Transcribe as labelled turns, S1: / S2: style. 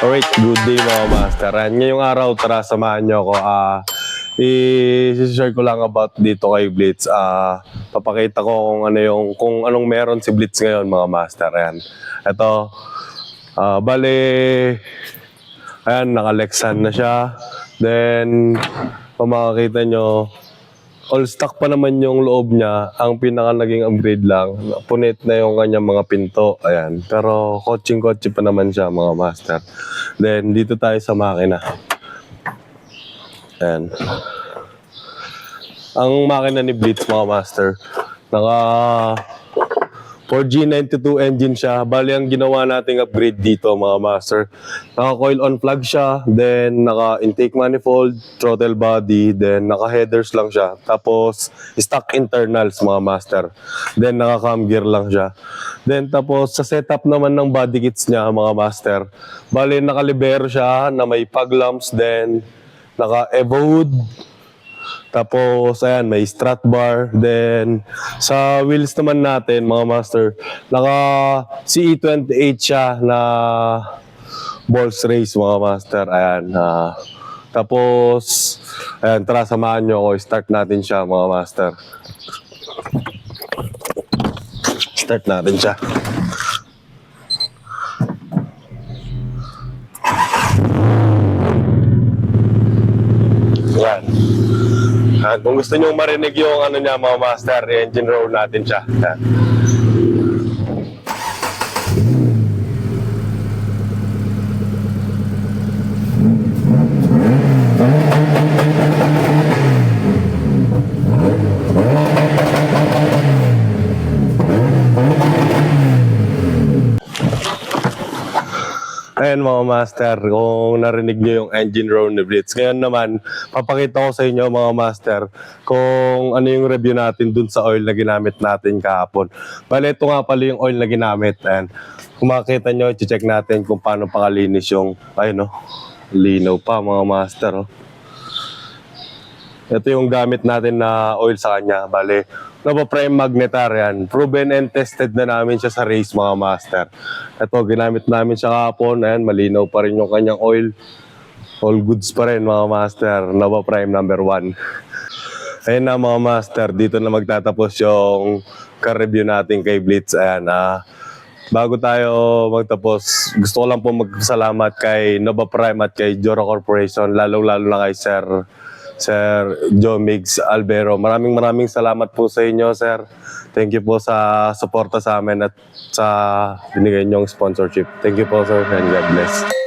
S1: Alright, good day mga master. And ngayong araw, tara samahan nyo ako. I-share ko lang about dito kay Blitz. Papakita ko kung anong meron si Blitz ngayon mga master. Ayan. Ito, bale, ayan, naka-Lexan na siya. Then, kung makakita nyo, all stock pa naman yung loob niya. Ang pinaka naging upgrade lang, punit na yung kanyang mga pinto. Ayan. Pero coaching-coaching pa naman siya mga master. Then dito tayo sa makina. Ayan. Ang makina ni Blitz mga master, naka 4G92 engine siya. Bali ang ginawa nating upgrade dito mga master, naka coil on plug siya, then naka intake manifold, throttle body, then naka headers lang siya. Tapos stock internals mga master. Then naka cam gear lang siya. Then tapos sa setup naman ng body kits niya mga master, bali naka libero siya na may fog lamps, then naka evo hood. Tapos, ayan, may strut bar. Then, sa wheels naman natin, mga master, naka CE28 siya na balls race, mga master. Ayan. Tapos, ayan, tara, samahan nyo ako. Start natin siya, mga master. Start natin siya. Ayan. Kung gusto nyo marinig yung niya mga master, engine roll natin siya. Ayan. Ayan mga master, kung narinig nyo yung engine roll ni Blitz. Ngayon naman, papakita ko sa inyo mga master kung ano yung review natin dun sa oil na ginamit natin kahapon. Bale, ito nga pala yung oil na ginamit. Ayan. Kung makikita nyo, i-check natin kung paano pakalinis yung, ayun, linaw pa mga master. Ito yung gamit natin na oil sa kanya. Bale, Nova Prime Magnetar yan. Proven and tested na namin siya sa race mga master. Ito, ginamit namin siya kahapon. Ayan, malinaw pa rin yung kanyang oil. All goods pa rin mga master. Nova Prime number 1. Ayan na mga master. Dito na magtatapos yung ka-review natin kay Blitz. Ayan, bago tayo magtapos, gusto ko lang po magpasalamat kay Nova Prime at kay Jora Corporation. Lalo-lalo na kay Sir Joe Migs Albero. Maraming salamat po sa inyo, sir. Thank you po sa suporta sa amin at sa binigay niyong sponsorship. Thank you po, sir, and God bless.